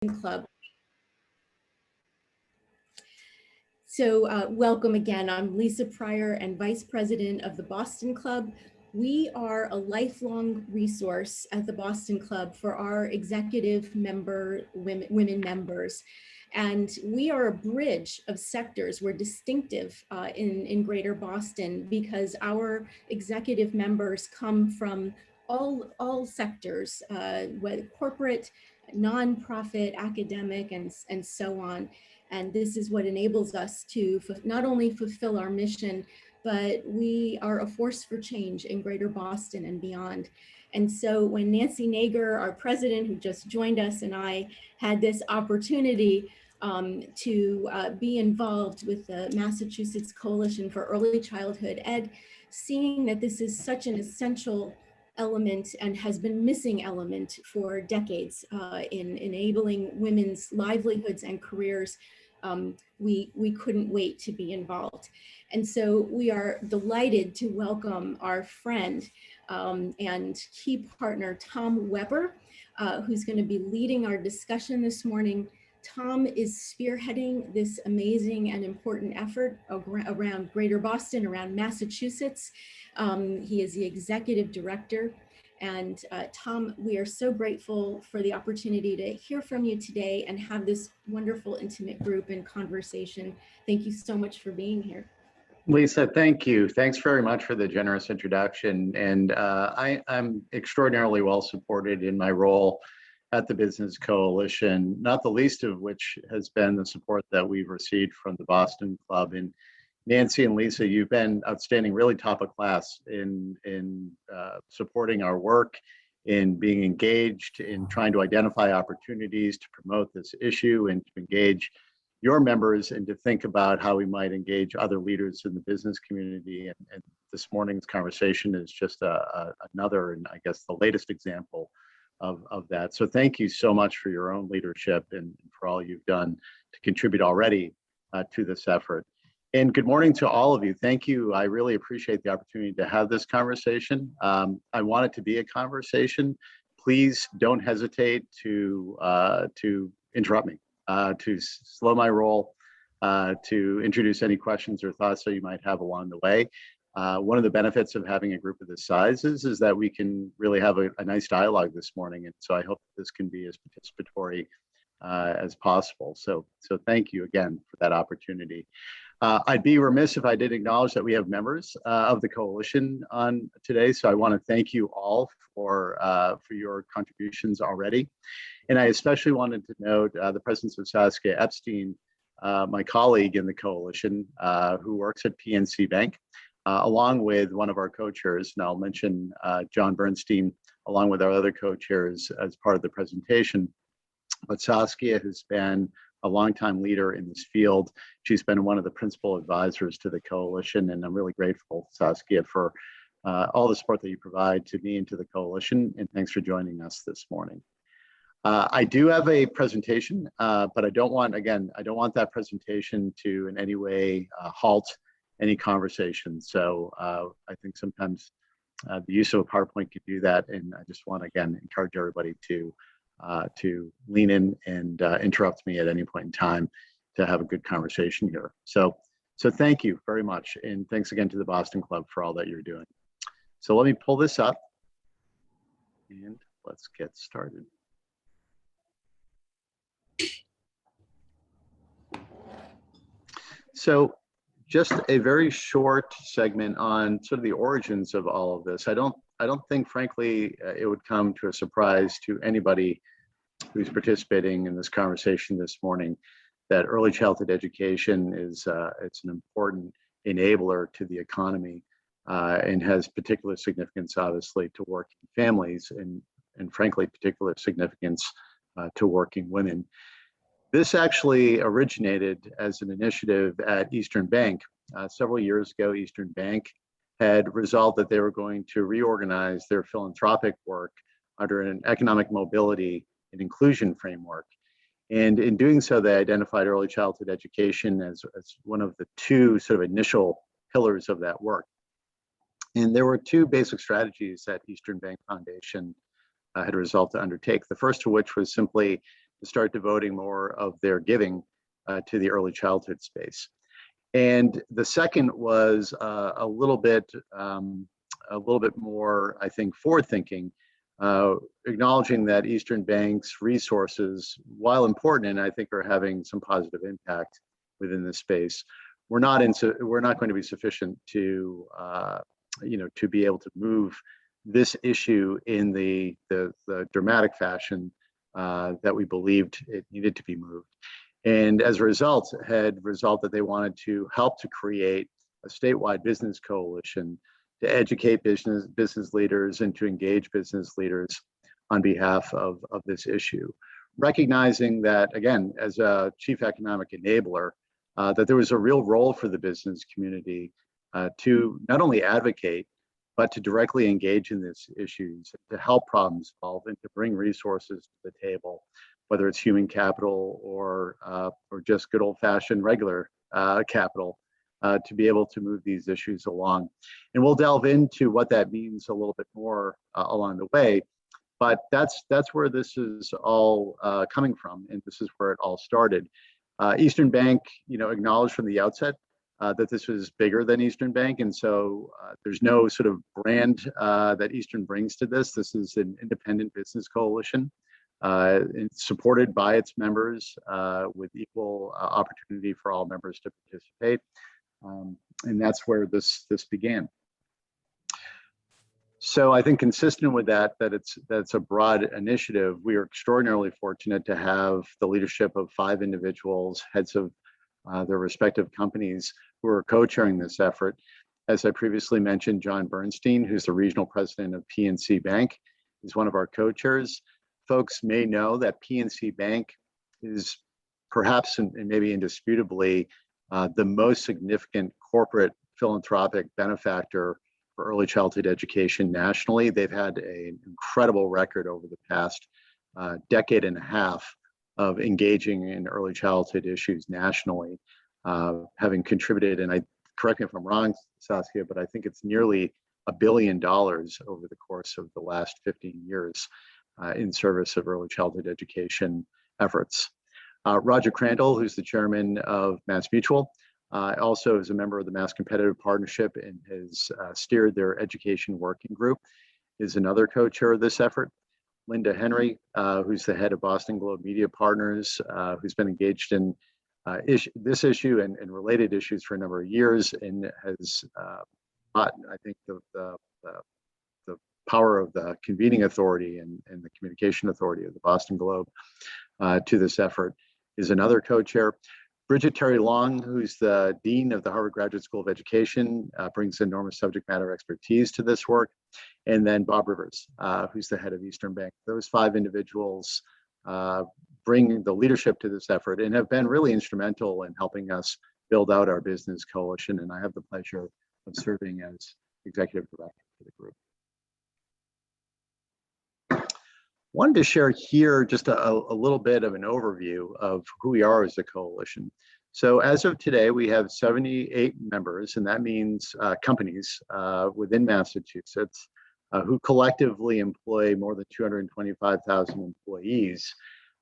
Club. So welcome again. I'm Lisa Pryor and Vice President of the Boston Club. We are a lifelong resource at the Boston Club for our executive women members. And we are a bridge of sectors. We're distinctive in Greater Boston because our executive members come from all sectors, whether corporate, nonprofit, academic, and so on. And this is what enables us to not only fulfill our mission, but we are a force for change in Greater Boston and beyond. And so when Nancy Nager, our president, who just joined us, and I had this opportunity to be involved with the Massachusetts Coalition for Early Childhood Ed, seeing that this is such an essential element and has been missing element for decades in enabling women's livelihoods and careers, we couldn't wait to be involved. And so we are delighted to welcome our friend and key partner, Tom Weber, who's going to be leading our discussion this morning. Tom is spearheading this amazing and important effort around Greater Boston, around Massachusetts. He is the executive director. And Tom, we are so grateful for the opportunity to hear from you today and have this wonderful, intimate group and conversation. Thank you so much for being here. Lisa, thank you. Thanks very much for the generous introduction. And I'm extraordinarily well supported in my role at the Business Coalition, not the least of which has been the support that we've received from the Boston Club. And Nancy and Lisa, you've been outstanding, really top of class in supporting our work, in being engaged, in trying to identify opportunities to promote this issue and to engage your members and to think about how we might engage other leaders in the business community. And this morning's conversation is just another, and I guess the latest example of that. So thank you so much for your own leadership and for all you've done to contribute already to this effort. And good morning to all of you. Thank you. I really appreciate the opportunity to have this conversation. I want it to be a conversation. Please don't hesitate to interrupt me, to slow my roll, to introduce any questions or thoughts that you might have along the way. One of the benefits of having a group of this size is that we can really have a nice dialogue this morning. And so I hope this can be as participatory as possible. So thank you again for that opportunity. I'd be remiss if I didn't acknowledge that we have members of the coalition on today. So I want to thank you all for your contributions already. And I especially wanted to note the presence of Saskia Epstein, my colleague in the coalition, who works at PNC Bank, along with one of our co-chairs, and I'll mention John Bernstein, along with our other co-chairs as part of the presentation. But Saskia has been a longtime leader in this field. She's been one of the principal advisors to the coalition, and I'm really grateful, Saskia, for all the support that you provide to me and to the coalition, and thanks for joining us this morning. I do have a presentation, but I don't want that presentation to in any way halt any conversation. So I think sometimes the use of a PowerPoint could do that, and I just want to, again, encourage everybody to lean in and interrupt me at any point in time to have a good conversation here. So thank you very much. And thanks again to the Boston Club for all that you're doing. So let me pull this up and let's get started. So just a very short segment on sort of the origins of all of this. I don't think, frankly, it would come to a surprise to anybody who's participating in this conversation this morning that early childhood education is it's an important enabler to the economy and has particular significance, obviously, to working families and frankly, particular significance to working women. This actually originated as an initiative at Eastern Bank. Several years ago, Eastern Bank had resolved that they were going to reorganize their philanthropic work under an economic mobility and inclusion framework. And in doing so, they identified early childhood education as one of the two sort of initial pillars of that work. And there were two basic strategies that Eastern Bank Foundation had resolved to undertake. The first of which was simply to start devoting more of their giving to the early childhood space. And the second was a little bit more, I think, forward-thinking, acknowledging that Eastern Bank's resources, while important and I think are having some positive impact within this space, we're not going to be sufficient to to be able to move this issue in the dramatic fashion that we believed it needed to be moved. And as a result, had resolved that they wanted to help to create a statewide business coalition to educate business leaders and to engage business leaders on behalf of this issue. Recognizing that, again, as a chief economic enabler, that there was a real role for the business community to not only advocate, but to directly engage in these issues, to help problem solve and to bring resources to the table, whether it's human capital or just good old fashioned regular capital, to be able to move these issues along. And we'll delve into what that means a little bit more along the way. But that's where this is all coming from, and this is where it all started. Eastern Bank, acknowledged from the outset that this was bigger than Eastern Bank, and so there's no sort of brand that Eastern brings to this. This is an independent business coalition. It's supported by its members with equal opportunity for all members to participate. And that's where this began. So I think consistent with that it's a broad initiative. We are extraordinarily fortunate to have the leadership of 5 individuals, heads of their respective companies, who are co-chairing this effort. As I previously mentioned, John Bernstein, who's the regional president of PNC Bank, is one of our co-chairs. Folks may know that PNC Bank is perhaps and maybe indisputably the most significant corporate philanthropic benefactor for early childhood education nationally. They've had an incredible record over the past decade and a half of engaging in early childhood issues nationally, having contributed, and correct me if I'm wrong, Saskia, but I think it's nearly $1 billion over the course of the last 15 years in service of early childhood education efforts. Roger Crandall, who's the chairman of MassMutual, also is a member of the Mass Competitive Partnership and has steered their education working group, is another co-chair of this effort. Linda Henry, who's the head of Boston Globe Media Partners, who's been engaged in this issue and related issues for a number of years, and has brought, I think, the power of the convening authority and the communication authority of the Boston Globe to this effort, is another co-chair. Bridget Terry Long, who's the dean of the Harvard Graduate School of Education, brings enormous subject matter expertise to this work. And then Bob Rivers, who's the head of Eastern Bank. Those 5 individuals bring the leadership to this effort and have been really instrumental in helping us build out our business coalition. And I have the pleasure of serving as executive director for the group. Wanted to share here just a little bit of an overview of who we are as a coalition. So as of today, we have 78 members, and that means companies within Massachusetts who collectively employ more than 225,000 employees.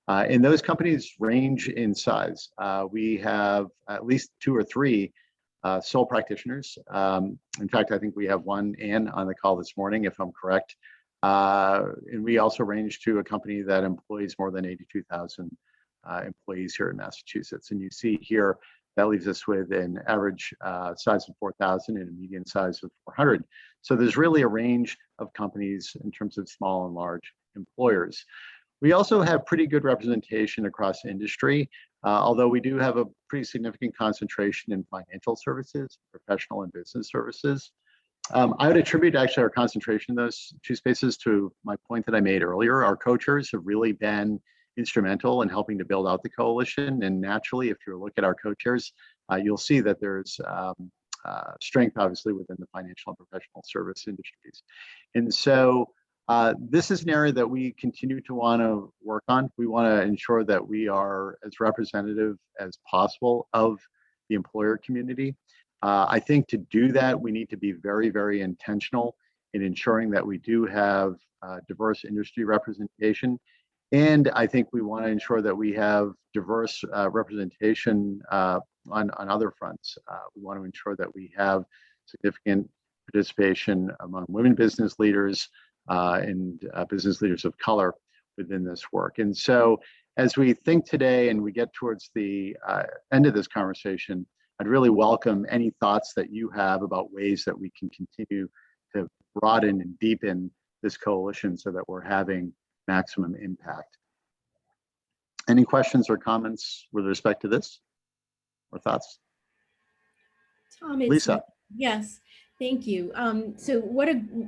And those companies range in size. We have at least 2 or 3 sole practitioners. In fact, I think we have one, Ann, on the call this morning, if I'm correct. And we also range to a company that employs more than 82,000 employees here in Massachusetts. And you see here, that leaves us with an average size of 4,000 and a median size of 400. So there's really a range of companies in terms of small and large employers. We also have pretty good representation across industry, although we do have a pretty significant concentration in financial services, professional and business services. I would attribute actually our concentration in those 2 spaces to my point that I made earlier. Our co-chairs have really been instrumental in helping to build out the coalition. And naturally, if you look at our co-chairs, you'll see that there's strength obviously within the financial and professional service industries. And so this is an area that we continue to want to work on. We want to ensure that we are as representative as possible of the employer community. I think to do that, we need to be very, very intentional in ensuring that we do have diverse industry representation. And I think we want to ensure that we have diverse representation on other fronts. We want to ensure that we have significant participation among women business leaders and business leaders of color within this work. And so as we think today and we get towards the end of this conversation, I'd really welcome any thoughts that you have about ways that we can continue to broaden and deepen this coalition so that we're having maximum impact. Any questions or comments with respect to this or thoughts? Tom, it's Lisa. Yes, thank you. So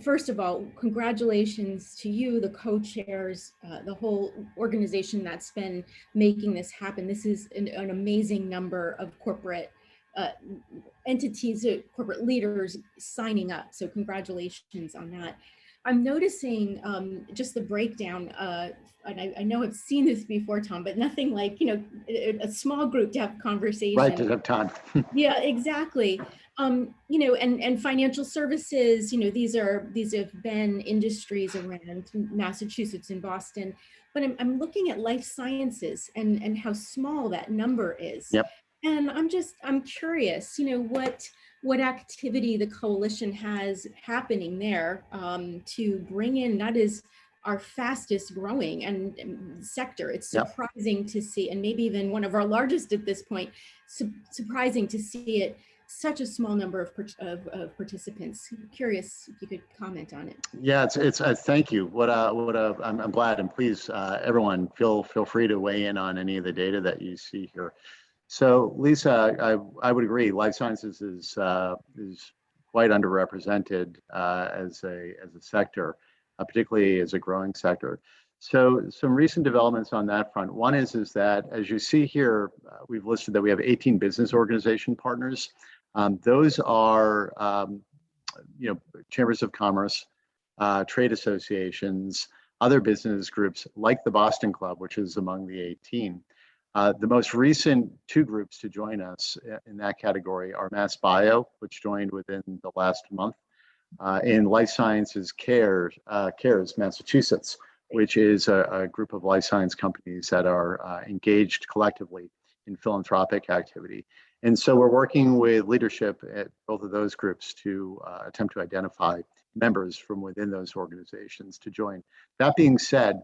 first of all, congratulations to you, the co-chairs, the whole organization that's been making this happen. This is an amazing number of corporate entities, corporate leaders signing up. So congratulations on that. I'm noticing just the breakdown, and I know I've seen this before, Tom, but nothing like, a small group to have conversation. Right, to have time. Yeah, exactly. And financial services, these have been industries around Massachusetts and Boston, but I'm looking at life sciences and how small that number is. Yep. And I'm curious, what activity the coalition has happening there to bring in, that is our fastest growing and sector. It's surprising to see, and maybe even one of our largest at this point, surprising to see it, such a small number of participants. Curious if you could comment on it. Yeah, it's thank you. I'm glad, and please, everyone, feel free to weigh in on any of the data that you see here. So, Lisa, I would agree. Life sciences is quite underrepresented as a sector, particularly as a growing sector. So, some recent developments on that front. One is that, as you see here, we've listed that we have 18 business organization partners. Those are, chambers of commerce, trade associations, other business groups like the Boston Club, which is among the 18. The most recent two groups to join us in that category are MassBio, which joined within the last month, and Life Sciences Cares Massachusetts, which is a group of life science companies that are engaged collectively in philanthropic activity. And so we're working with leadership at both of those groups to attempt to identify members from within those organizations to join. That being said,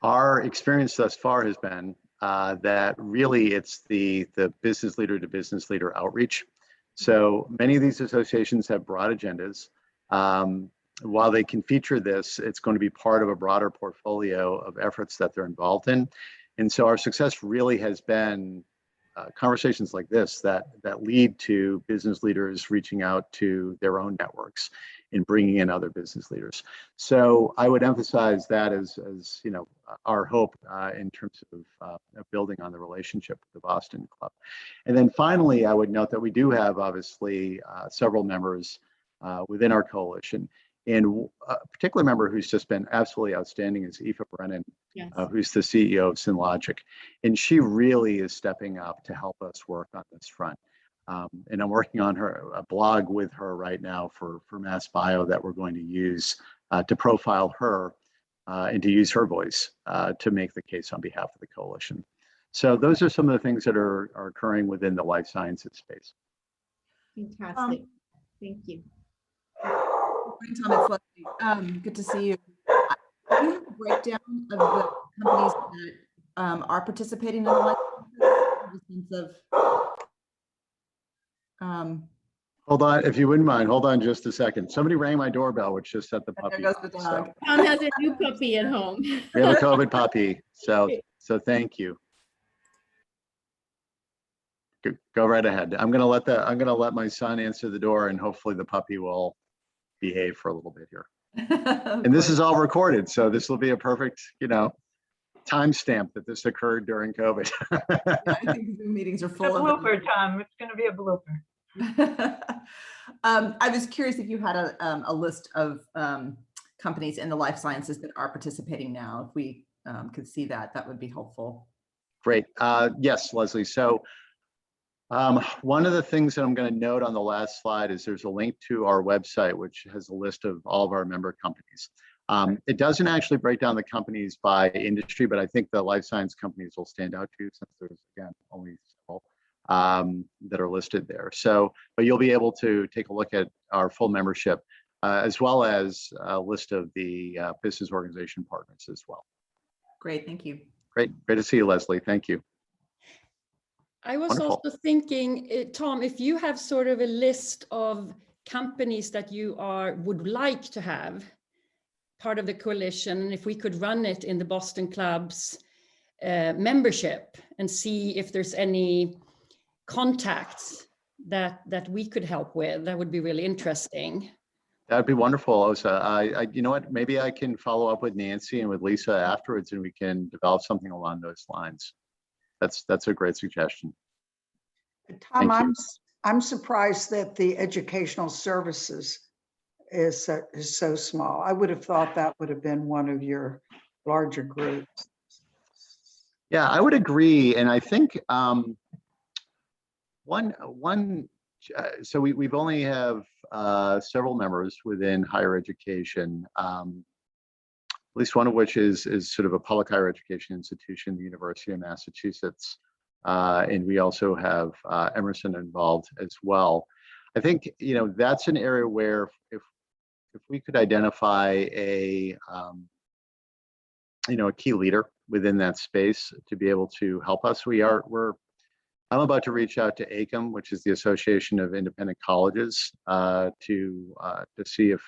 our experience thus far has been that really it's the business leader to business leader outreach. So many of these associations have broad agendas. While they can feature this, it's going to be part of a broader portfolio of efforts that they're involved in. And so our success really has been conversations like this that lead to business leaders reaching out to their own networks and bringing in other business leaders. So I would emphasize that as our hope in terms of building on the relationship with the Boston Club. And then finally, I would note that we do have obviously several members within our coalition. And a particular member who's just been absolutely outstanding is Aoife Brennan, Yes. Who's the CEO of Synlogic. And she really is stepping up to help us work on this front. And I'm working on a blog with her right now for MassBio that we're going to use to profile her and to use her voice to make the case on behalf of the coalition. So those are some of the things that are occurring within the life sciences space. Fantastic. Thank you. Tom, it's Leslie. Good to see you. Do you have a breakdown of the companies that are participating in the life sciences? Hold on, if you wouldn't mind, hold on just a second. Somebody rang my doorbell, which just set the puppy. There goes the dog. Tom has a new puppy at home. We have a COVID puppy, so thank you. Go right ahead. I'm gonna let my son answer the door, and hopefully the puppy will behave for a little bit here. And this is all recorded, so this will be a perfect, timestamp that this occurred during COVID. Yeah, I think Zoom meetings are full of a blooper, Tom. It's going to be a blooper. I was curious if you had a list of companies in the life sciences that are participating now. If we could see that, that would be helpful. Great. Yes, Leslie. So one of the things that I'm going to note on the last slide is there's a link to our website, which has a list of all of our member companies. It doesn't actually break down the companies by industry, but I think the life science companies will stand out too, since there's, again, only several that are listed there. So, but you'll be able to take a look at our full membership, as well as a list of the business organization partners as well. Great, thank you. Great to see you, Leslie. Thank you. I was Wonderful. also thinking, Tom, if you have sort of a list of companies that you would like to have part of the coalition, and if we could run it in the Boston Club's membership and see if there's any contacts that we could help with, that would be really interesting. That'd be wonderful, Osa. You know what? Maybe I can follow up with Nancy and with Lisa afterwards, and we can develop something along those lines. That's a great suggestion. Tom, Thank you. I'm surprised that the educational services is so small. I would have thought that would have been one of your larger groups. Yeah, I would agree, and I think so we've only have several members within higher education, at least one of which is sort of a public higher education institution, the University of Massachusetts, and we also have Emerson involved as well. I think, you know, that's an area where if we could identify a key leader within that space to be able to help us, I'm about to reach out to AICM, which is the Association of Independent Colleges, to see if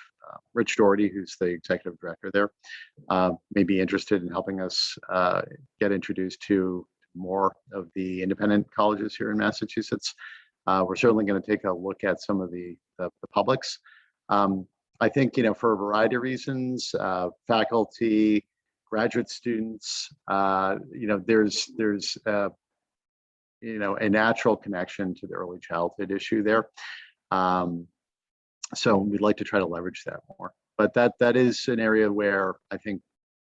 Rich Doherty, who's the executive director there, may be interested in helping us get introduced to more of the independent colleges here in Massachusetts. We're certainly going to take a look at some of the publics. I think, you know, for a variety of reasons, faculty, graduate students, you know, there's a natural connection to the early childhood issue there. So we'd like to try to leverage that more. But that is an area where I think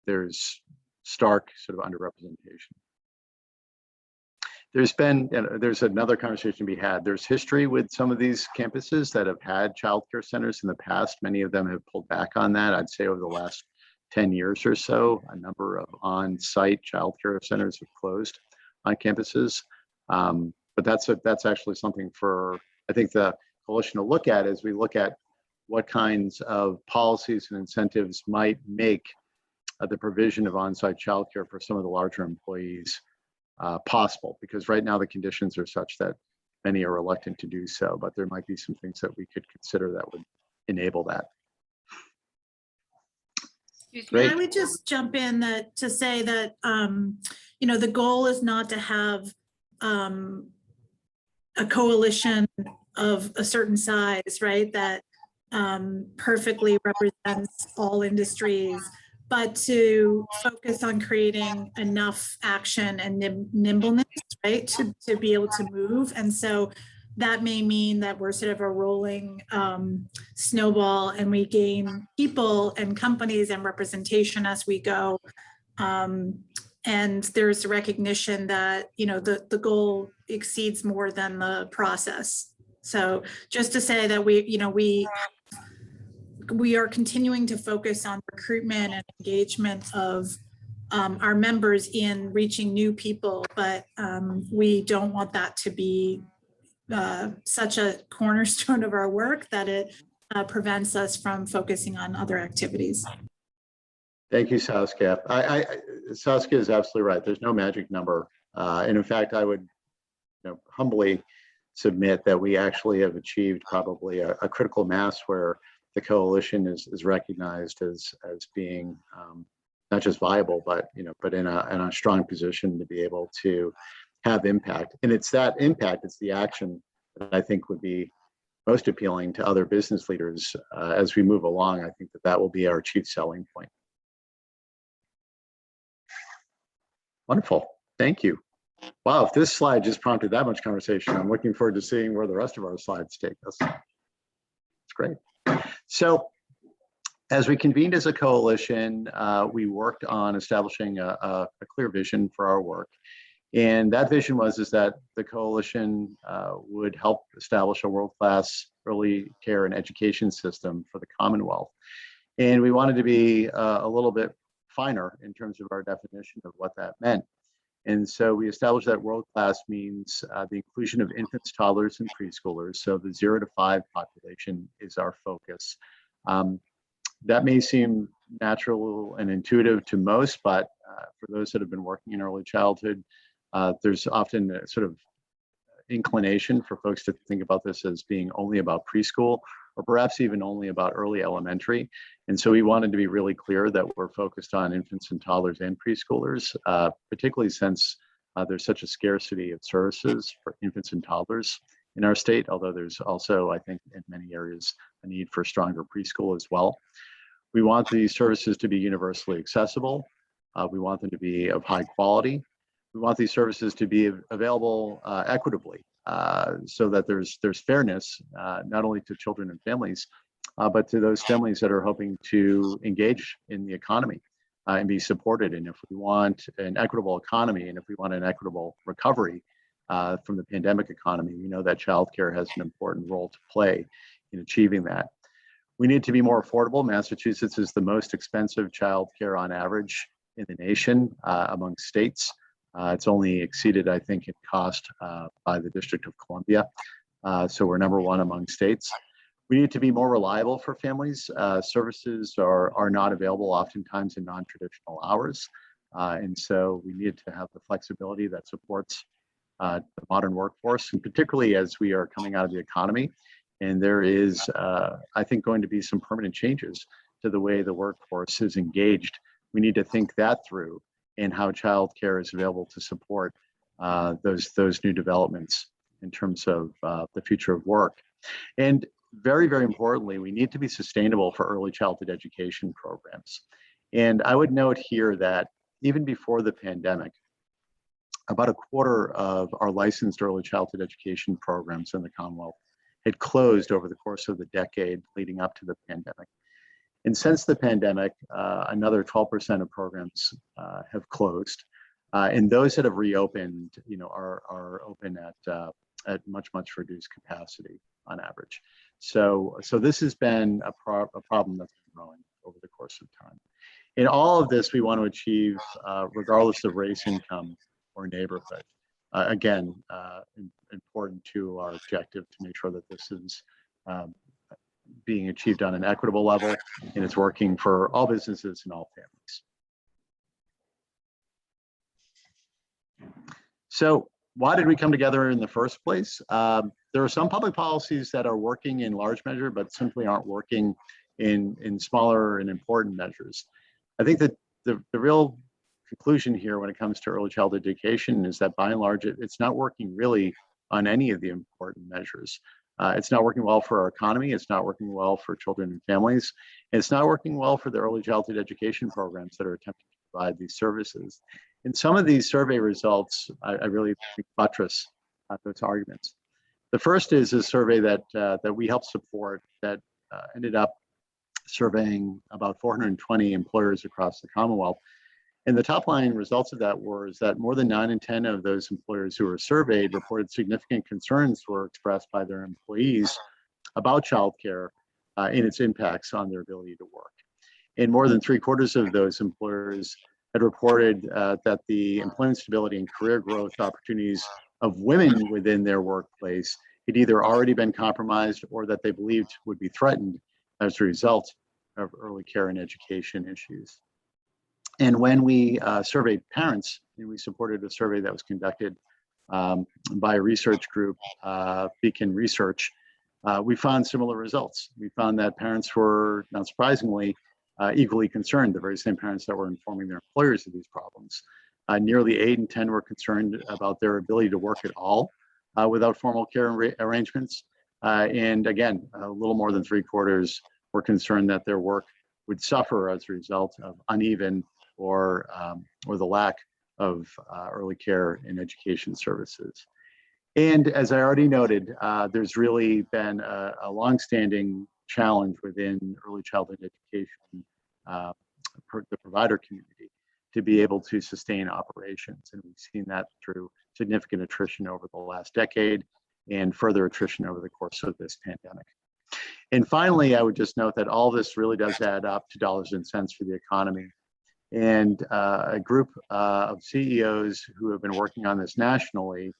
there's stark sort of underrepresentation. There's another conversation to be had. There's history with some of these campuses that have had childcare centers in the past. Many of them have pulled back on that. I'd say over the last 10 years or so, a number of on-site childcare centers have closed on campuses. But that's actually something for, I think, the coalition to look at as we look at what kinds of policies and incentives might make the provision of on-site childcare for some of the larger employees possible, because right now the conditions are such that many are reluctant to do so, but there might be some things that we could consider that would enable that. I would just jump in to say that, you know, the goal is not to have a coalition of a certain size, right, that perfectly represents all industries, but to focus on creating enough action and nimbleness, right, to be able to move. And so that may mean that we're sort of a rolling snowball, and we gain people and companies and representation as we go. And there's a recognition that, you know, the goal exceeds more than the process. So just to say that we are continuing to focus on recruitment and engagement of our members in reaching new people, but we don't want that to be such a cornerstone of our work that it prevents us from focusing on other activities. Thank you, Saskia. Saskia is absolutely right. There's no magic number. And in fact, I would humbly submit that we actually have achieved probably a critical mass where the coalition is recognized as being not just viable, but but in a strong position to be able to have impact. And it's that impact, it's the action that I think would be most appealing to other business leaders as we move along. I think that will be our chief selling point. Wonderful, thank you. Wow, if this slide just prompted that much conversation, I'm looking forward to seeing where the rest of our slides take us. It's great. So as we convened as a coalition, we worked on establishing a clear vision for our work. And that vision is that the coalition would help establish a world-class early care and education system for the Commonwealth. And we wanted to be a little bit finer in terms of our definition of what that meant. And so we established that world-class means the inclusion of infants, toddlers, and preschoolers. So the 0 to 5 population is our focus. That may seem natural and intuitive to most, but for those that have been working in early childhood, there's often a sort of inclination for folks to think about this as being only about preschool, or perhaps even only about early elementary. And so we wanted to be really clear that we're focused on infants and toddlers and preschoolers, particularly since there's such a scarcity of services for infants and toddlers in our state, although there's also, I think, in many areas, a need for stronger preschool as well. We want these services to be universally accessible. We want them to be of high quality. We want these services to be available equitably, so that there's fairness, not only to children and families, but to those families that are hoping to engage in the economy and be supported. And if we want an equitable economy, and if we want an equitable recovery from the pandemic economy, we know that childcare has an important role to play in achieving that. We need to be more affordable. Massachusetts is the most expensive childcare on average in the nation among states. It's only exceeded, I think, in cost by the District of Columbia. So we're #1 among states. We need to be more reliable for families. Services are not available oftentimes in non-traditional hours. And so we need to have the flexibility that supports the modern workforce, and particularly as we are coming out of the economy. And there is, I think, going to be some permanent changes to the way the workforce is engaged. We need to think that through, and how childcare is available to support those new developments in terms of the future of work. And very, very importantly, we need to be sustainable for early childhood education programs. And I would note here that even before the pandemic, about a quarter of our licensed early childhood education programs in the Commonwealth had closed over the course of the decade leading up to the pandemic. And since the pandemic, another 12% of programs have closed. And those that have reopened, are open at much reduced capacity on average. So this has been a problem that's been growing over the course of time. In all of this, we want to achieve, regardless of race, income, or neighborhood. Again, important to our objective to make sure that this is being achieved on an equitable level, and it's working for all businesses and all families. So why did we come together in the first place? There are some public policies that are working in large measure, but simply aren't working in smaller and important measures. I think that the real conclusion here when it comes to early childhood education is that by and large, it's not working really on any of the important measures. It's not working well for our economy. It's not working well for children and families. And it's not working well for the early childhood education programs that are attempting to provide these services. And some of these survey results, I really think buttress those arguments. The first is a survey that we helped support that ended up surveying about 420 employers across the Commonwealth. And the top line results of that was that more than 9 in 10 of those employers who were surveyed reported significant concerns were expressed by their employees about childcare and its impacts on their ability to work. And more than 3/4 of those employers had reported that the employment stability and career growth opportunities of women within their workplace had either already been compromised or that they believed would be threatened as a result of early care and education issues. And when we surveyed parents, and we supported a survey that was conducted by a research group, Beacon Research, we found similar results. We found that parents were, not surprisingly, equally concerned, the very same parents that were informing their employers of these problems. Nearly 8 in 10 were concerned about their ability to work at all without formal care arrangements. And again, a little more than 3/4 were concerned that their work would suffer as a result of uneven or the lack of early care and education services. And as I already noted, there's really been a longstanding challenge within early childhood education, the provider community, to be able to sustain operations. And we've seen that through significant attrition over the last decade and further attrition over the course of this pandemic. And finally, I would just note that all this really does add up to dollars and cents for the economy. And a group of CEOs who have been working on this nationally,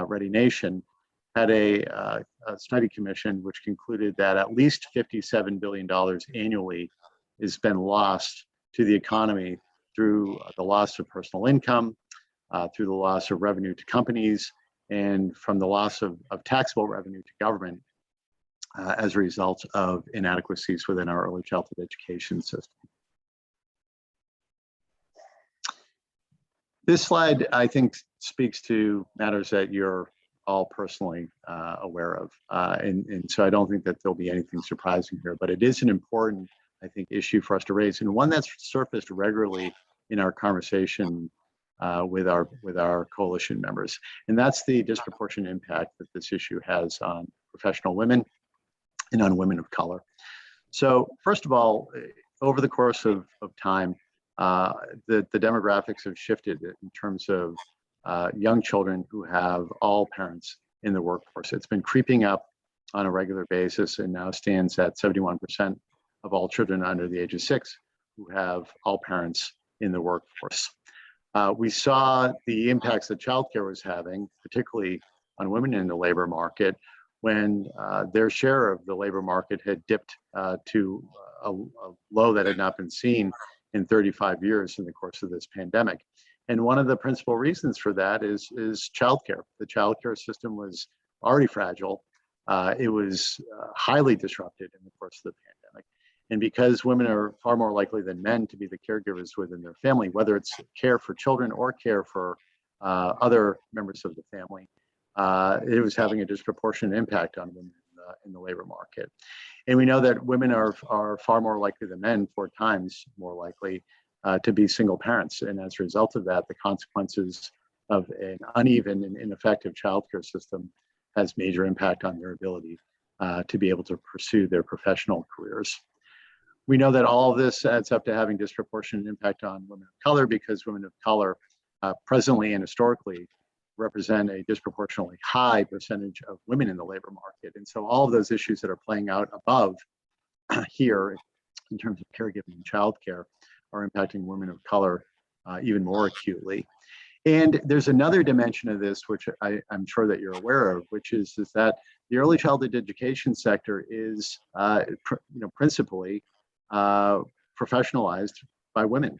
Ready Nation, had a study commission which concluded that at least $57 billion annually has been lost to the economy through the loss of personal income, through the loss of revenue to companies, and from the loss of taxable revenue to government as a result of inadequacies within our early childhood education system. This slide, I think, speaks to matters that you're all personally aware of. And so I don't think that there'll be anything surprising here, but it is an important, I think, issue for us to raise, and one that's surfaced regularly in our conversation with our coalition members. And that's the disproportionate impact that this issue has on professional women and on women of color. So first of all, over the course of time, the demographics have shifted in terms of young children who have all parents in the workforce. It's been creeping up on a regular basis and now stands at 71% of all children under the age of 6 who have all parents in the workforce. We saw the impacts that childcare was having, particularly on women in the labor market, when their share of the labor market had dipped to a low that had not been seen in 35 years in the course of this pandemic. And one of the principal reasons for that is childcare. The childcare system was already fragile. It was highly disrupted in the course of the pandemic. And because women are far more likely than men to be the caregivers within their family, whether it's care for children or care for other members of the family, it was having a disproportionate impact on women in the labor market. And we know that women are far more likely than men, 4 times more likely to be single parents. And as a result of that, the consequences of an uneven and ineffective childcare system has major impact on their ability to be able to pursue their professional careers. We know that all of this adds up to having disproportionate impact on women of color, because women of color presently and historically represent a disproportionately high percentage of women in the labor market. And so all of those issues that are playing out above here in terms of caregiving and childcare are impacting women of color even more acutely. And there's another dimension of this, which I'm sure that you're aware of, which is that the early childhood education sector is principally professionalized by women.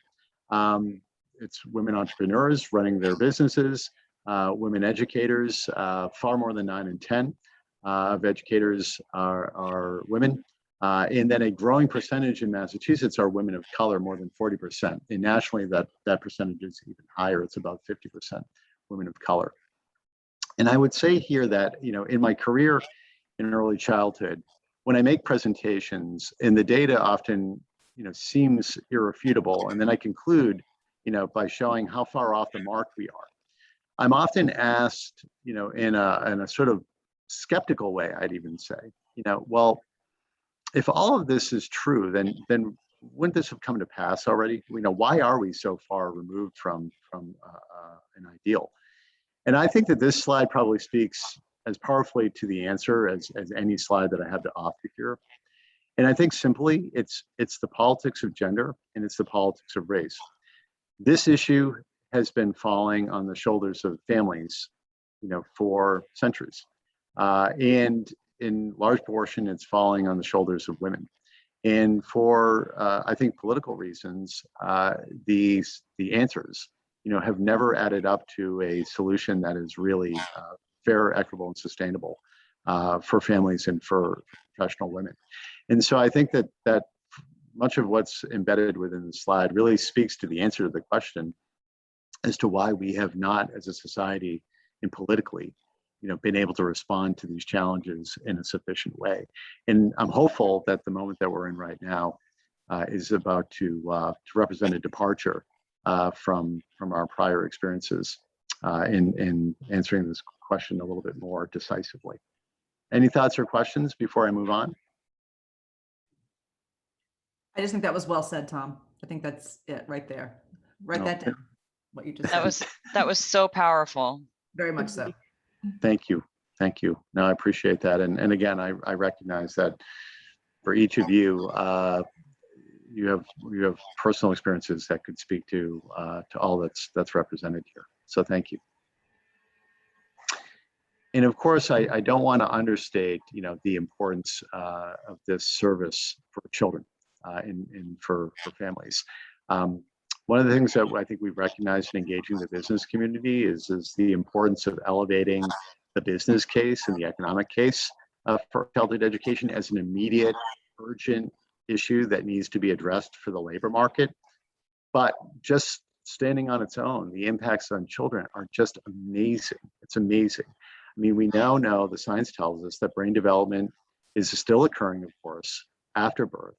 It's women entrepreneurs running their businesses, women educators. Far more than 9 in 10 of educators are women. And then a growing percentage in Massachusetts are women of color, more than 40%. And nationally, that percentage is even higher. It's about 50% women of color. And I would say here that, in my career in early childhood, when I make presentations, and the data often, seems irrefutable, and then I conclude, by showing how far off the mark we are, I'm often asked, in a sort of skeptical way, I'd even say, well, if all of this is true, then wouldn't this have come to pass already? Why are we so far removed from an ideal? And I think that this slide probably speaks as powerfully to the answer as any slide that I have to offer here. And I think simply it's the politics of gender and it's the politics of race. This issue has been falling on the shoulders of families, for centuries. And in large proportion, it's falling on the shoulders of women. And for, I think, political reasons, the answers, have never added up to a solution that is really fair, equitable, and sustainable for families and for professional women. And so I think that much of what's embedded within the slide really speaks to the answer to the question as to why we have not, as a society and politically, been able to respond to these challenges in a sufficient way. And I'm hopeful that the moment that we're in right now is about to represent a departure from our prior experiences in answering this question a little bit more decisively. Any thoughts or questions before I move on? I just think that was well said, Tom. I think that's it right there. Write that down, what you just said. That was so powerful. Very much so. Thank you. No, I appreciate that. And again, I recognize that for each of you, you have personal experiences that could speak to all that's represented here. So thank you. And of course, I don't want to understate, the importance of this service for children and for families. One of the things that I think we've recognized in engaging the business community is the importance of elevating the business case and the economic case for childhood education as an immediate, urgent issue that needs to be addressed for the labor market. But just standing on its own, the impacts on children are just amazing. It's amazing. I mean, we now know, the science tells us, that brain development is still occurring, of course, after birth,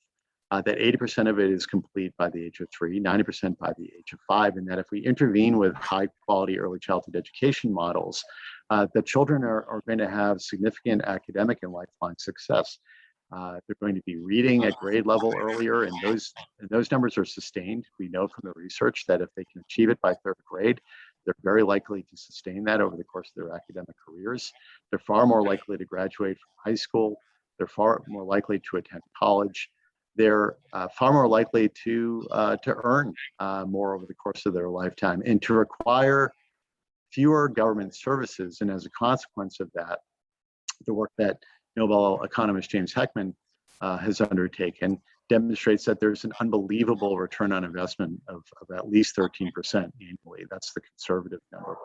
that 80% of it is complete by the age of 3, 90% by the age of 5, and that if we intervene with high quality early childhood education models, the children are going to have significant academic and lifelong success. They're going to be reading at grade level earlier, and those numbers are sustained. We know from the research that if they can achieve it by 3rd grade, they're very likely to sustain that over the course of their academic careers. They're far more likely to graduate from high school. They're far more likely to attend college. They're far more likely to earn more over the course of their lifetime and to require fewer government services. And as a consequence of that, the work that Nobel economist James Heckman has undertaken demonstrates that there's an unbelievable return on investment of at least 13% annually. That's the conservative number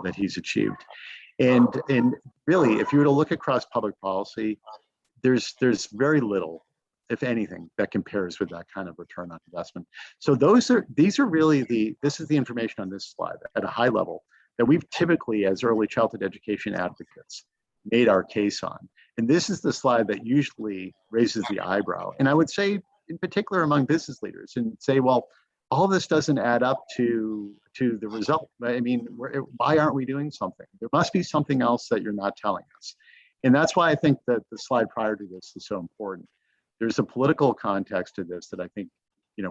that he's achieved. And really, if you were to look across public policy, there's very little, if anything, that compares with that kind of return on investment. So these are really this is the information on this slide at a high level that we've typically, as early childhood education advocates, made our case on. And this is the slide that usually raises the eyebrow. And I would say, in particular among business leaders, and say, well, all this doesn't add up to the result. I mean, why aren't we doing something? There must be something else that you're not telling us. And that's why I think that the slide prior to this is so important. There's a political context to this that I think,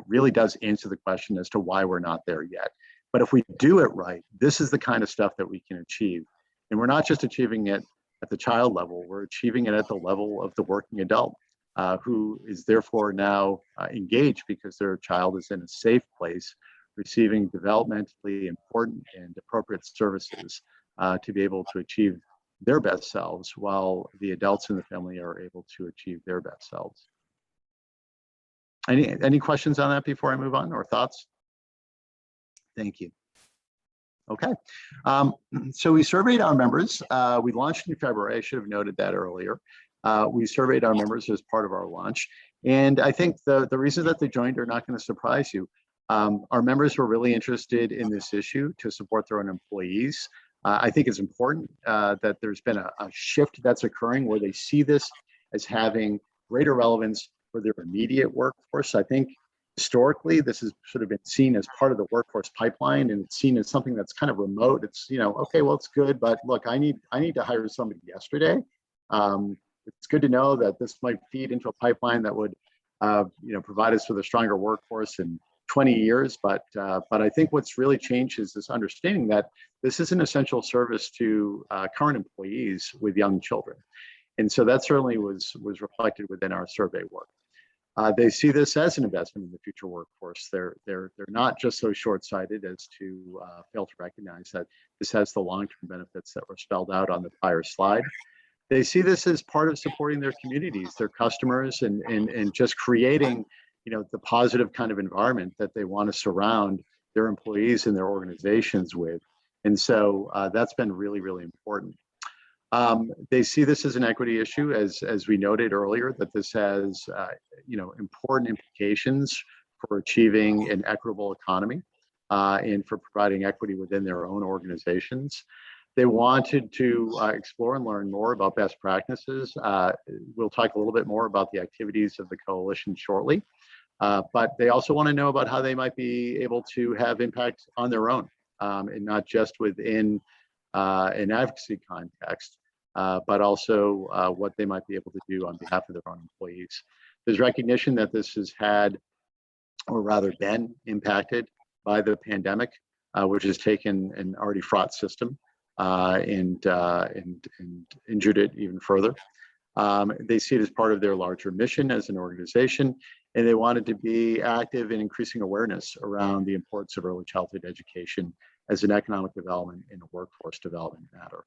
really does answer the question as to why we're not there yet. But if we do it right, this is the kind of stuff that we can achieve. And we're not just achieving it at the child level, we're achieving it at the level of the working adult, who is therefore now engaged because their child is in a safe place, receiving developmentally important and appropriate services to be able to achieve their best selves, while the adults in the family are able to achieve their best selves. Any questions on that before I move on, or thoughts? Thank you. Okay, so we surveyed our members. We launched in February. I should have noted that earlier. We surveyed our members as part of our launch. And I think the reasons that they joined are not going to surprise you. Our members were really interested in this issue to support their own employees. I think it's important that there's been a shift that's occurring where they see this as having greater relevance for their immediate workforce. I think historically, this has sort of been seen as part of the workforce pipeline, and it's seen as something that's kind of remote. It's, okay, well, it's good, but look, I need to hire somebody yesterday. It's good to know that this might feed into a pipeline that would, provide us with a stronger workforce in 20 years. But I think what's really changed is this understanding that this is an essential service to current employees with young children. And so that certainly was reflected within our survey work. They see this as an investment in the future workforce. They're not just so short-sighted as to fail to recognize that this has the long-term benefits that were spelled out on the prior slide. They see this as part of supporting their communities, their customers, and just creating, the positive kind of environment that they want to surround their employees and their organizations with. And so that's been really, really important. They see this as an equity issue, as we noted earlier, that this has important implications for achieving an equitable economy and for providing equity within their own organizations. They wanted to explore and learn more about best practices. We'll talk a little bit more about the activities of the coalition shortly, but they also want to know about how they might be able to have impact on their own and not just within an advocacy context, but also what they might be able to do on behalf of their own employees. There's recognition that this has had, or rather been, impacted by the pandemic, which has taken an already fraught system and injured it even further. They see it as part of their larger mission as an organization, and they wanted to be active in increasing awareness around the importance of early childhood education as an economic development and a workforce development matter.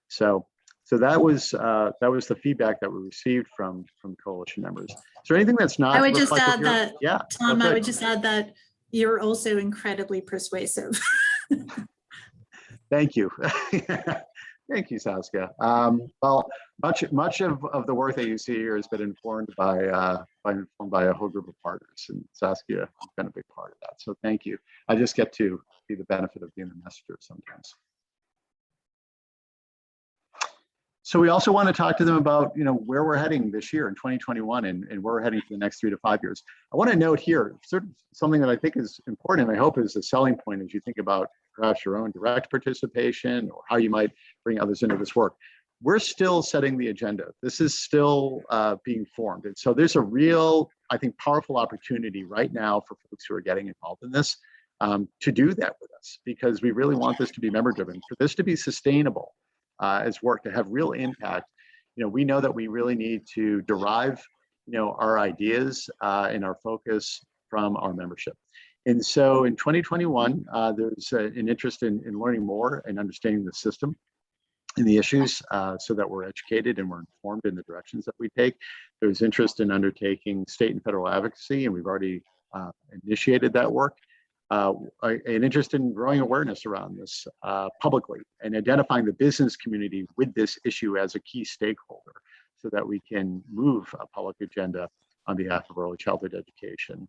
So that was the feedback that we received from coalition members. Is there anything that's not? I would just reflected add here? that, Yeah, Tom, I good. would just add that you're also incredibly persuasive. Thank you. Thank you, Saskia. Well, much of the work that you see here has been informed by a whole group of partners, and Saskia has been a big part of that. So thank you. I just get to be the benefit of being the messenger sometimes. So we also want to talk to them about, where we're heading this year in 2021 and where we're heading for the next 3 to 5 years. I want to note here something that I think is important, and I hope is a selling point as you think about perhaps your own direct participation or how you might bring others into this work. We're still setting the agenda. This is still being formed. And so there's a real, I think, powerful opportunity right now for folks who are getting involved in this to do that with us, because we really want this to be member driven, for this to be sustainable as work, to have real impact. We know that we really need to derive, our ideas and our focus from our membership. And so in 2021, there's an interest in learning more and understanding the system and the issues so that we're educated and we're informed in the directions that we take. There's interest in undertaking state and federal advocacy, and we've already initiated that work. An interest in growing awareness around this publicly and identifying the business community with this issue as a key stakeholder so that we can move a public agenda on behalf of early childhood education.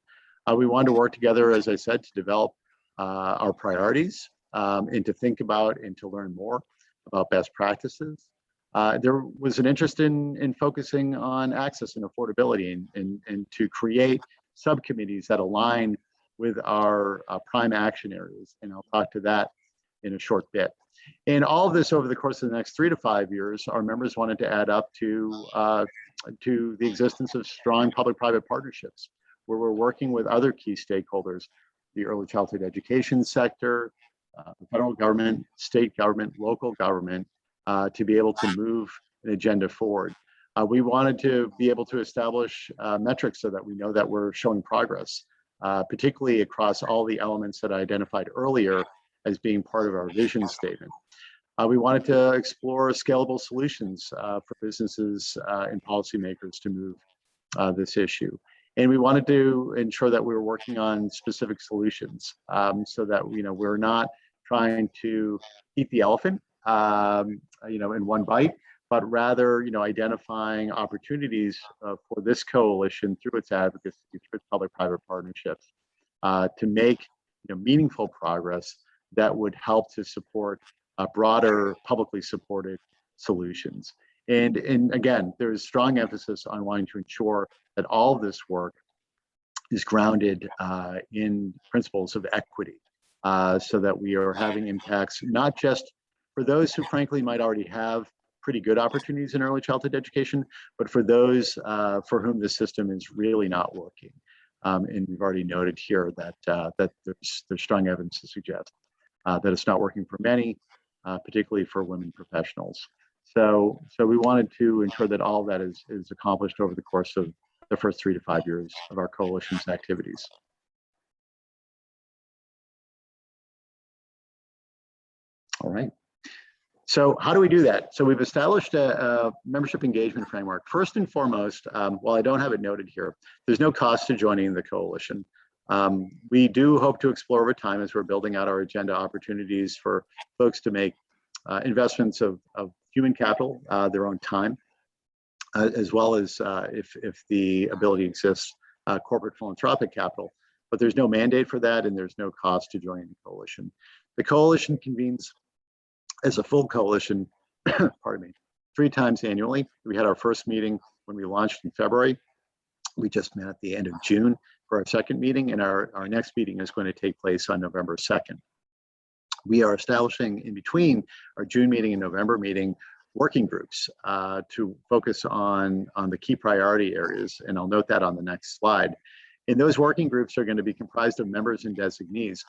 We want to work together, as I said, to develop our priorities and to think about and to learn more about best practices. There was an interest in focusing on access and affordability and to create subcommittees that align with our prime action areas. And I'll talk to that in a short bit. And all of this over the course of the next 3 to 5 years, our members wanted to add up to the existence of strong public-private partnerships, where we're working with other key stakeholders, the early childhood education sector, the federal government, state government, local government, to be able to move an agenda forward. We wanted to be able to establish metrics so that we know that we're showing progress, particularly across all the elements that I identified earlier as being part of our vision statement. We wanted to explore scalable solutions for businesses and policymakers to move this issue. And we wanted to ensure that we were working on specific solutions so that we're not trying to eat the elephant in one bite, but rather identifying opportunities for this coalition through its advocacy, through its public-private partnerships, to make meaningful progress that would help to support broader publicly supported solutions. And again, there is strong emphasis on wanting to ensure that all of this work is grounded in principles of equity, so that we are having impacts not just for those who frankly might already have pretty good opportunities in early childhood education, but for those for whom the system is really not working. And we've already noted here that there's strong evidence to suggest that it's not working for many, particularly for women professionals. So we wanted to ensure that all of that is accomplished over the course of the first 3 to 5 years of our coalition's activities. All right. So how do we do that? So we've established a membership engagement framework. First and foremost, while I don't have it noted here, there's no cost to joining the coalition. We do hope to explore over time as we're building out our agenda opportunities for folks to make investments of human capital, their own time, as well as if the ability exists, corporate philanthropic capital. But there's no mandate for that, and there's no cost to joining the coalition. The coalition convenes as a full coalition, pardon me, 3 times annually. We had our first meeting when we launched in February. We just met at the end of June for our second meeting, and our next meeting is going to take place on November 2nd. We are establishing in between our June meeting and November meeting working groups to focus on the key priority areas, and I'll note that on the next slide. And those working groups are going to be comprised of members and designees.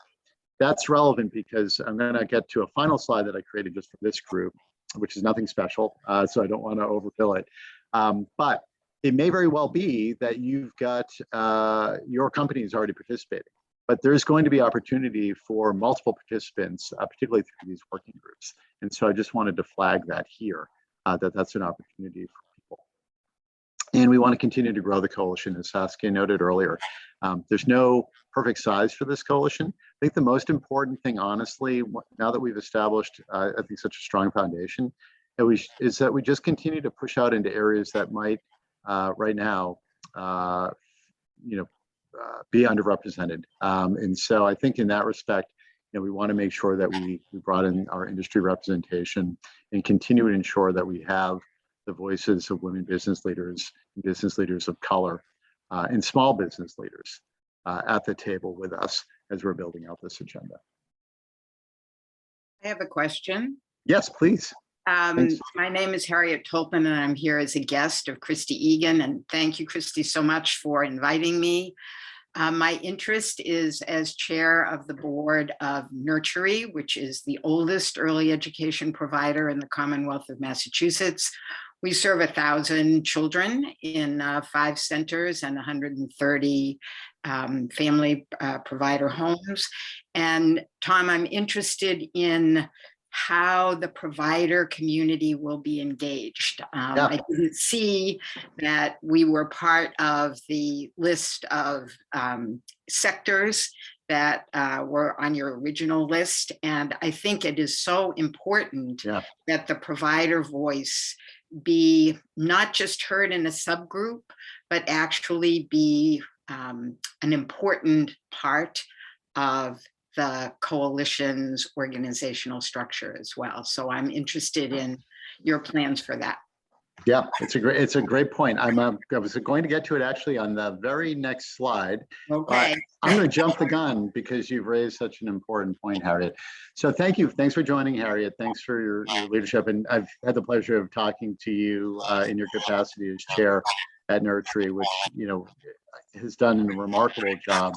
That's relevant because I'm going to get to a final slide that I created just for this group, which is nothing special, so I don't want to overfill it. But it may very well be that you've got your company is already participating, but there's going to be opportunity for multiple participants, particularly through these working groups. And so I just wanted to flag that here, that's an opportunity for people. And we want to continue to grow the coalition, as Saskia noted earlier. There's no perfect size for this coalition. I think the most important thing, honestly, now that we've established, I think, such a strong foundation, is that we just continue to push out into areas that might, right now, be underrepresented. And so I think in that respect, we want to make sure that we brought in our industry representation and continue to ensure that we have the voices of women business leaders of color, and small business leaders at the table with us as we're building out this agenda. I have a question. Yes, please. My name is Harriet Tolpin, and I'm here as a guest of Christy Egan. And thank you, Christy, so much for inviting me. My interest is as chair of the board of Nurtury, which is the oldest early education provider in the Commonwealth of Massachusetts. We serve 1,000 children in 5 centers and 130 family provider homes. And Tom, I'm interested in how the provider community will be engaged. I didn't see that we were part of the list of sectors that were on your original list. And I think it is so important that the provider voice be not just heard in a subgroup, but actually be an important part of the coalition's organizational structure as well. So I'm interested in your plans for that. Yeah, it's a great point. I was going to get to it actually on the very next slide. Okay. I'm going to jump the gun because you've raised such an important point, Harriet. So thank you. Thanks for joining, Harriet. Thanks for your leadership. And I've had the pleasure of talking to you in your capacity as chair at Nurtury, which has done a remarkable job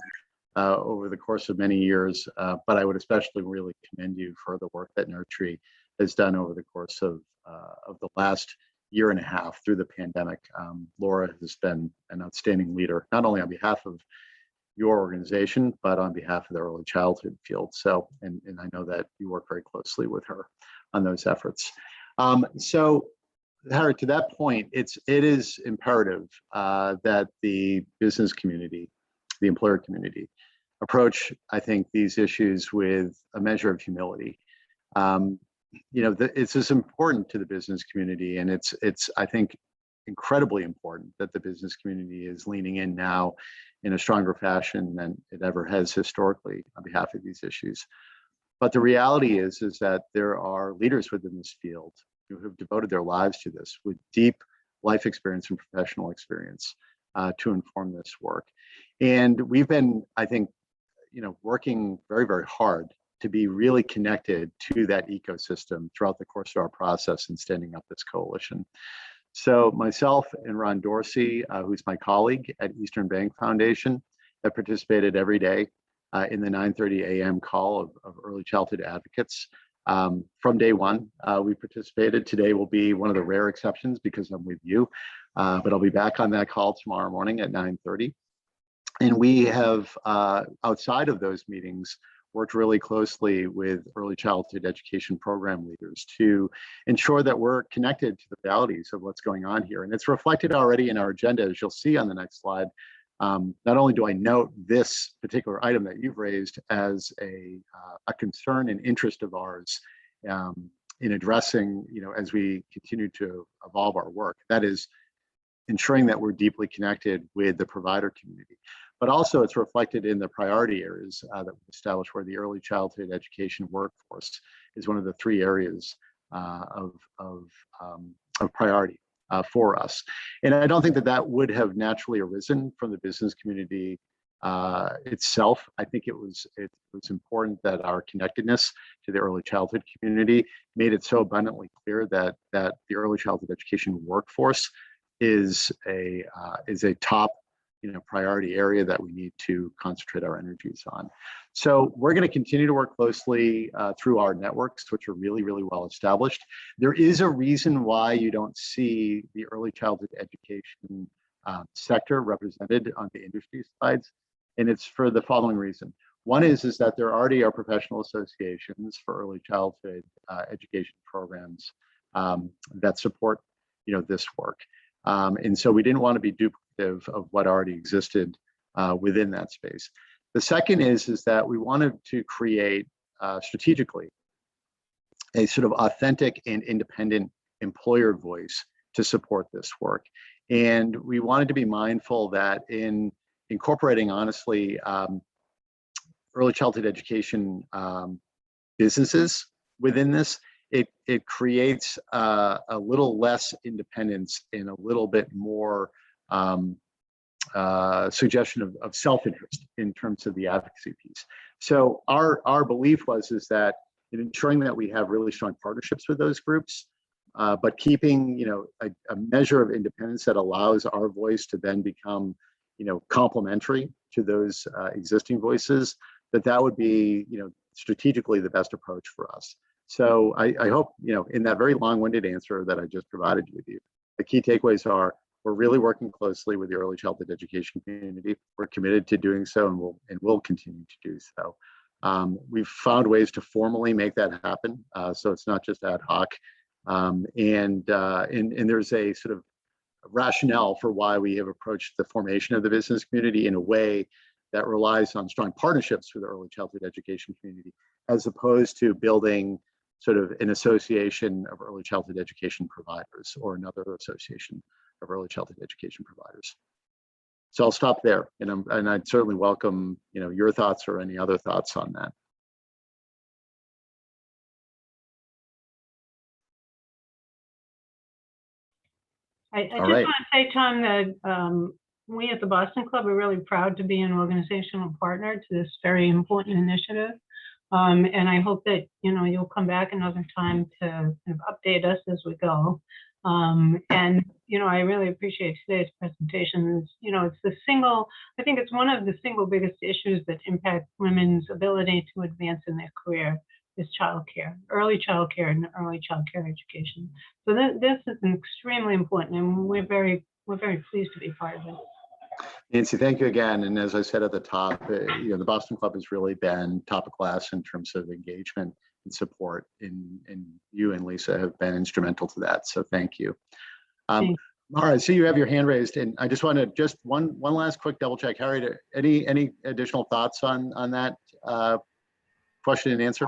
over the course of many years. But I would especially really commend you for the work that Nurtury has done over the course of the last year and a half through the pandemic. Laura has been an outstanding leader, not only on behalf of your organization, but on behalf of the early childhood field. So, and I know that you work very closely with her on those efforts. So, Harriet, to that point, it is imperative that the business community, the employer community, approach, I think, these issues with a measure of humility. It's as important to the business community, and it's I think incredibly important that the business community is leaning in now in a stronger fashion than it ever has historically on behalf of these issues. But the reality is that there are leaders within this field who have devoted their lives to this with deep life experience and professional experience to inform this work. And we've been, I think, working very, very hard to be really connected to that ecosystem throughout the course of our process in standing up this coalition. So myself and Ron Dorsey, who's my colleague at Eastern Bank Foundation, have participated every day in the 9:30 a.m. call of early childhood advocates. From day one, we participated. Today will be one of the rare exceptions because I'm with you, but I'll be back on that call tomorrow morning at 9:30. And we have, outside of those meetings, worked really closely with early childhood education program leaders to ensure that we're connected to the realities of what's going on here. And it's reflected already in our agenda, as you'll see on the next slide. Not only do I note this particular item that you've raised as a concern and interest of ours in addressing, as we continue to evolve our work, that is ensuring that we're deeply connected with the provider community. But also it's reflected in the priority areas that we've established, where the early childhood education workforce is one of the 3 areas of priority for us. And I don't think that would have naturally arisen from the business community itself. I think it was important that our connectedness to the early childhood community made it so abundantly clear that the early childhood education workforce is a top priority area that we need to concentrate our energies on. So we're going to continue to work closely through our networks, which are really, really well established. There is a reason why you don't see the early childhood education sector represented on the industry slides, and it's for the following reason. One is that there already are professional associations for early childhood education programs that support, this work. And so we didn't want to be duplicative of what already existed within that space. The second is that we wanted to create strategically a sort of authentic and independent employer voice to support this work. And we wanted to be mindful that in incorporating, honestly, early childhood education businesses within this, it creates a little less independence and a little bit more suggestion of self-interest in terms of the advocacy piece. So our belief was that in ensuring that we have really strong partnerships with those groups, but keeping a measure of independence that allows our voice to then become complementary to those existing voices, that would be strategically the best approach for us. So I hope in that very long-winded answer that I just provided with you, the key takeaways are we're really working closely with the early childhood education community. We're committed to doing so, and we'll continue to do so. We've found ways to formally make that happen, so it's not just ad hoc. And there's a sort of rationale for why we have approached the formation of the business community in a way that relies on strong partnerships with the early childhood education community, as opposed to building sort of an association of early childhood education providers or another association of early childhood education providers. So I'll stop there, and I'd certainly welcome your thoughts or any other thoughts on that. I just want to say, Tom, that we at the Boston Club are really proud to be an organizational partner to this very important initiative. And I hope that, you'll come back another time to kind of update us as we go. And, I really appreciate today's presentation. I think it's one of the single biggest issues that impact women's ability to advance in their career is childcare, early childcare and early childcare education. So this is extremely important, and we're very pleased to be part of it. Nancy, thank you again. And as I said at the top, the Boston Club has really been top of class in terms of engagement and support, and you and Lisa have been instrumental to that. So thank you. Mara, I see you have your hand raised, and I just want to one last quick double check. Harry, any additional thoughts on that question and answer?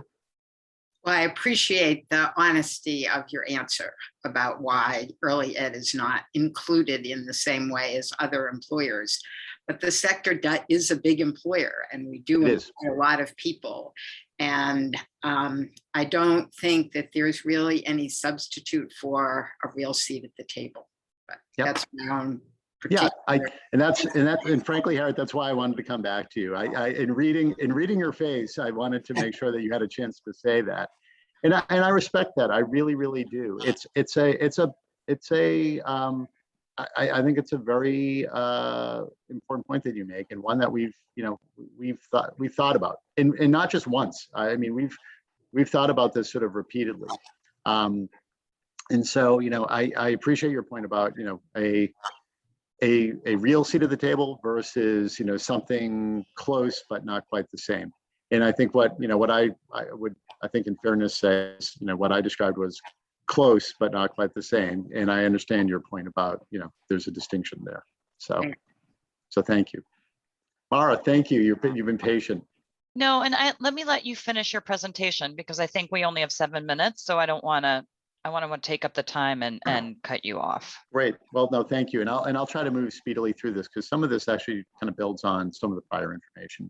Well, I appreciate the honesty of your answer about why early ed is not included in the same way as other employers. But the sector is a big employer, and we do employ a lot of people. And I don't think that there's really any substitute for a real seat at the table. But that's my own. And frankly, Harriet, that's why I wanted to come back to you. In reading your face, I wanted to make sure that you had a chance to say that, and I respect that. I really, really do. I think it's a very important point that you make, and one that we've thought about, and not just once. I mean, we've thought about this sort of repeatedly. And so, I appreciate your point about, a real seat at the table versus, something close but not quite the same. And I think what I think in fairness say is, what I described was close but not quite the same. And I understand your point about, there's a distinction there. So thank you. Mara, thank you. You've been patient. No, and let me let you finish your presentation, because I think we only have 7 minutes, so I want to take up the time and cut you off. Great. Well, no, thank you. And I'll try to move speedily through this, because some of this actually kind of builds on some of the prior information.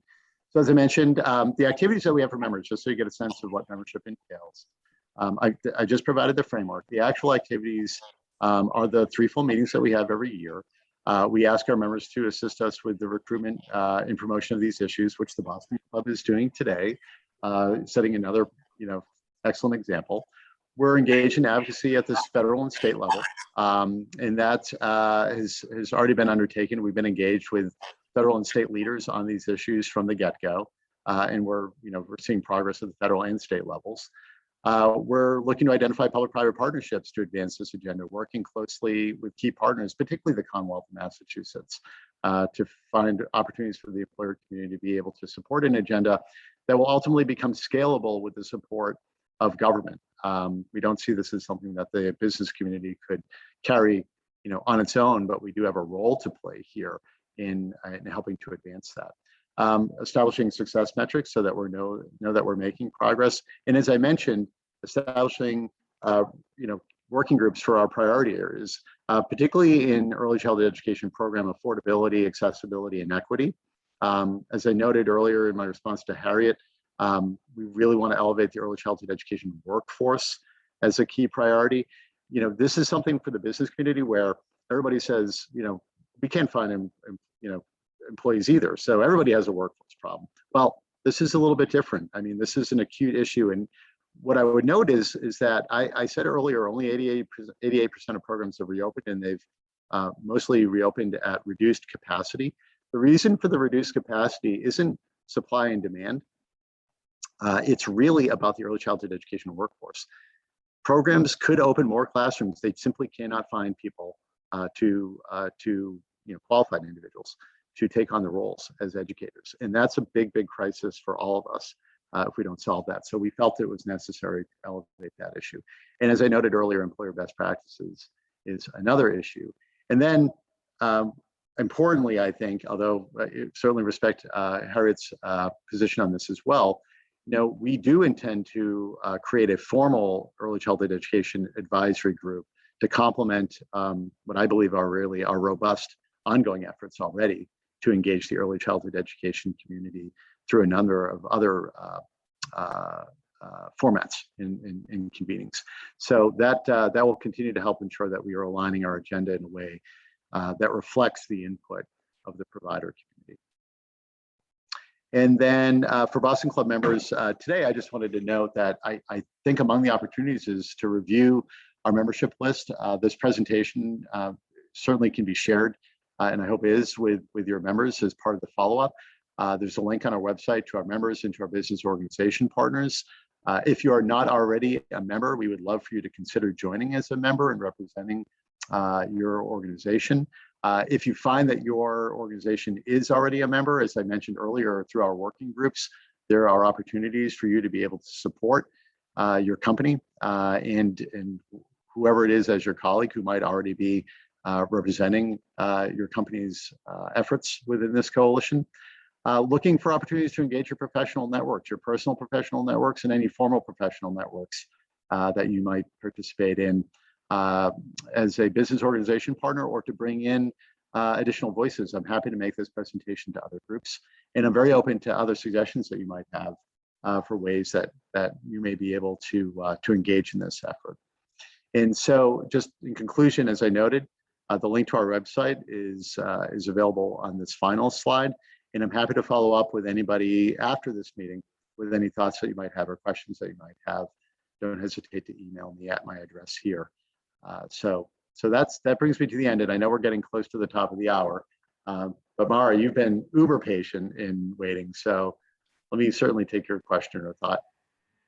So as I mentioned, the activities that we have for members, just so you get a sense of what membership entails. I just provided the framework. The actual activities are the 3 full meetings that we have every year. We ask our members to assist us with the recruitment and promotion of these issues, which the Boston Club is doing today, setting another, excellent example. we're engaged in advocacy at this federal and state level, and that has already been undertaken. We've been engaged with federal and state leaders on these issues from the get-go, and we're seeing progress at the federal and state levels. We're looking to identify public-private partnerships to advance this agenda, working closely with key partners, particularly the Commonwealth of Massachusetts, to find opportunities for the employer community to be able to support an agenda that will ultimately become scalable with the support of government. We don't see this as something that the business community could carry, on its own, but we do have a role to play here in helping to advance that. Establishing success metrics so that we know that we're making progress, and as I mentioned, establishing working groups for our priority areas, particularly in early childhood education program affordability, accessibility, and equity. As I noted earlier in my response to Harriet, we really want to elevate the early childhood education workforce as a key priority. This is something for the business community where everybody says, we can't find employees either. So everybody has a workforce problem. Well, this is a little bit different. I mean, this is an acute issue. And what I would note is that I said earlier, only 88% of programs have reopened, and they've mostly reopened at reduced capacity. The reason for the reduced capacity isn't supply and demand. It's really about the early childhood education workforce. Programs could open more classrooms. They simply cannot find people to qualified individuals to take on the roles as educators. And that's a big, big crisis for all of us if we don't solve that. So we felt it was necessary to elevate that issue. And as I noted earlier, employer best practices is another issue. And then importantly, I think, although I certainly respect Harriet's position on this as well, we do intend to create a formal early childhood education advisory group to complement what I believe are really our robust ongoing efforts already to engage the early childhood education community through a number of other formats in convenings. So that will continue to help ensure that we are aligning our agenda in a way that reflects the input of the provider community. And then for Boston Club members today, I just wanted to note that I think among the opportunities is to review our membership list. This presentation certainly can be shared, and I hope is with your members as part of the follow-up. There's a link on our website to our members and to our business organization partners. If you are not already a member, we would love for you to consider joining as a member and representing your organization. If you find that your organization is already a member, as I mentioned earlier, through our working groups, there are opportunities for you to be able to support your company and whoever it is as your colleague who might already be representing your company's efforts within this coalition. Looking for opportunities to engage your professional networks, your personal professional networks, and any formal professional networks that you might participate in as a business organization partner, or to bring in additional voices. I'm happy to make this presentation to other groups, and I'm very open to other suggestions that you might have for ways that you may be able to engage in this effort. And so, just in conclusion, as I noted, the link to our website is available on this final slide, and I'm happy to follow up with anybody after this meeting with any thoughts that you might have or questions that you might have. Don't hesitate to email me at my address here. So that brings me to the end, and I know we're getting close to the top of the hour. But Mara, you've been uber patient in waiting, so let me certainly take your question or thought.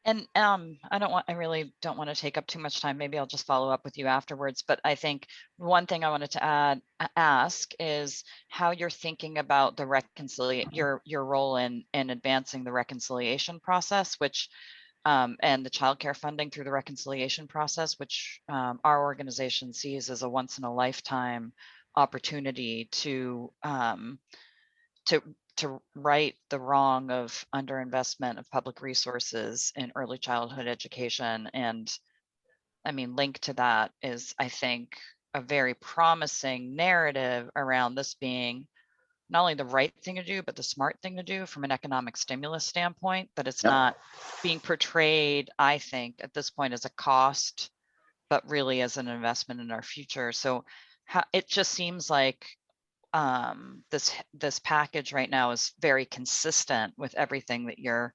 And I really don't want to take up too much time. Maybe I'll just follow up with you afterwards. But I think one thing I wanted to ask is how you're thinking about the your role in advancing the reconciliation process, which and the childcare funding through the reconciliation process, which our organization sees as a once in a lifetime opportunity to right the wrong of underinvestment of public resources in early childhood education. And I mean, linked to that is, I think, a very promising narrative around this being not only the right thing to do, but the smart thing to do from an economic stimulus standpoint, that it's not being portrayed, I think, at this point as a cost, but really as an investment in our future. So it just seems like this package right now is very consistent with everything that you're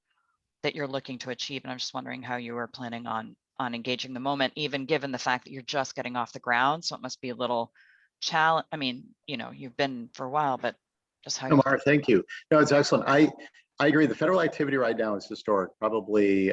looking to achieve. And I'm just wondering how you are planning on on engaging the moment, even given the fact that you're just getting off the ground. So it must be a little challenge. I mean, you know, you've been for a while, but just how No, you're Mara, thank you. No, it's excellent. I agree. The federal activity right now is historic, probably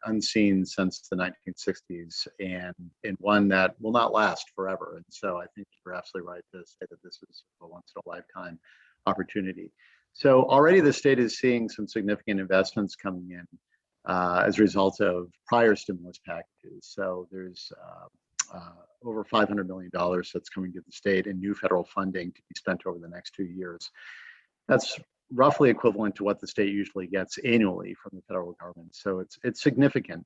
unseen since the 1960s, and one that will not last forever. And so I think you're absolutely right to say that this is a once in a lifetime opportunity. So already the state is seeing some significant investments coming in as a result of prior stimulus packages. So there's over $500 million that's coming to the state in new federal funding to be spent over the next 2 years. That's roughly equivalent to what the state usually gets annually from the federal government. So it's significant.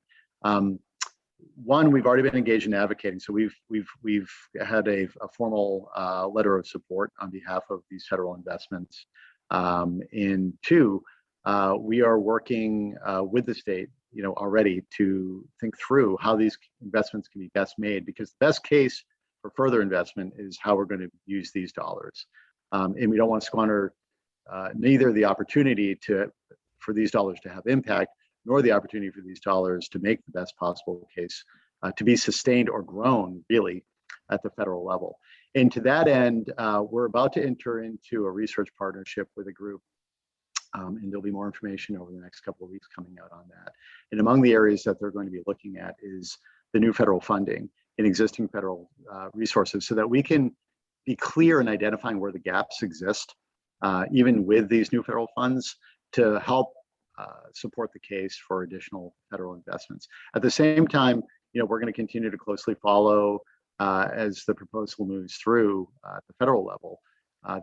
One, we've already been engaged in advocating. So we've had a formal letter of support on behalf of these federal investments. And two, we are working with the state, you know, already to think through how these investments can be best made, because the best case for further investment is how we're going to use these dollars. And we don't want to squander neither the opportunity for these dollars to have impact, nor the opportunity for these dollars to make the best possible case to be sustained or grown really at the federal level. And to that end, we're about to enter into a research partnership with a group, and there'll be more information over the next couple of weeks coming out on that. And among the areas that they're going to be looking at is the new federal funding and existing federal resources, so that we can be clear in identifying where the gaps exist, even with these new federal funds, to help support the case for additional federal investments. At the same time, you know, we're going to continue to closely follow as the proposal moves through at the federal level,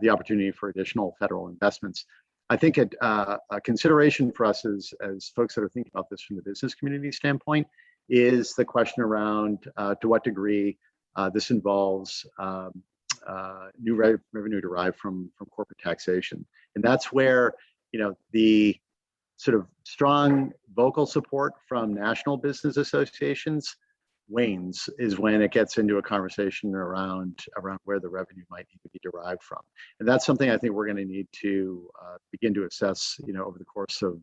the opportunity for additional federal investments. I think a consideration for us as folks that are thinking about this from the business community standpoint is the question around to what degree this involves new revenue derived from corporate taxation. And that's where, you know, the sort of strong vocal support from national business associations wanes, is when it gets into a conversation around where the revenue might need to be derived from. And that's something I think we're going to need to begin to assess, you know, over the course of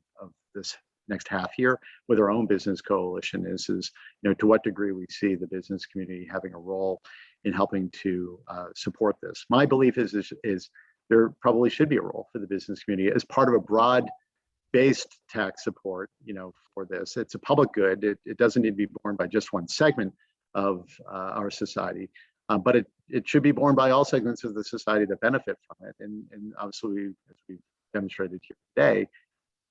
this next half year with our own business coalition is, you know, to what degree we see the business community having a role in helping to support this. My belief is there probably should be a role for the business community as part of a broad-based tax support, you know, for this. It's a public good. It doesn't need to be borne by just one segment of our society, but it should be borne by all segments of the society that benefit from it. And obviously, as we've demonstrated here today,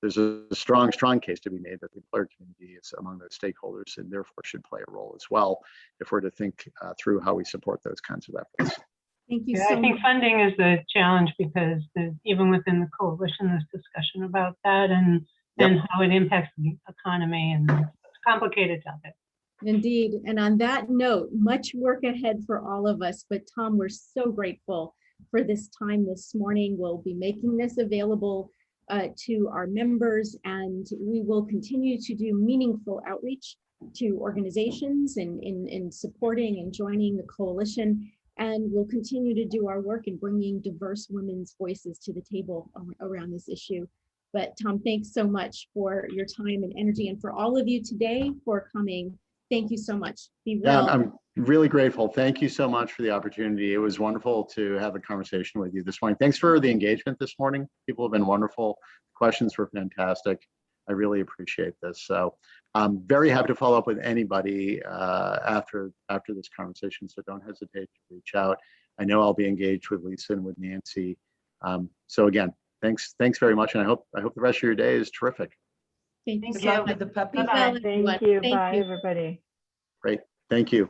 there's a strong case to be made that the employer community is among those stakeholders and therefore should play a role as well if we're to think through how we support those kinds of efforts. Thank you Yeah, so I think much. funding is the challenge, because even within the coalition, there's discussion about that and how it impacts the economy, and it's a complicated topic. Indeed. And on that note, much work ahead for all of us. But Tom, we're so grateful for this time this morning. We'll be making this available to our members, and we will continue to do meaningful outreach to organizations in supporting and joining the coalition. And we'll continue to do our work in bringing diverse women's voices to the table around this issue. But Tom, thanks so much for your time and energy, and for all of you today for coming. Thank you so much. Be well. Yeah, I'm really grateful. Thank you so much for the opportunity. It was wonderful to have a conversation with you this morning. Thanks for the engagement this morning. People have been wonderful. Questions were fantastic. I really appreciate this. So I'm very happy to follow up with anybody after this conversation. So don't hesitate to reach out. I know I'll be engaged with Lisa and with Nancy. So again, thanks very much. And I hope the rest of your day is terrific. Thank you Thank so you. much. With the puppy. Be well, everyone. Thank you. Thank Bye, you. everybody. Great. Thank you.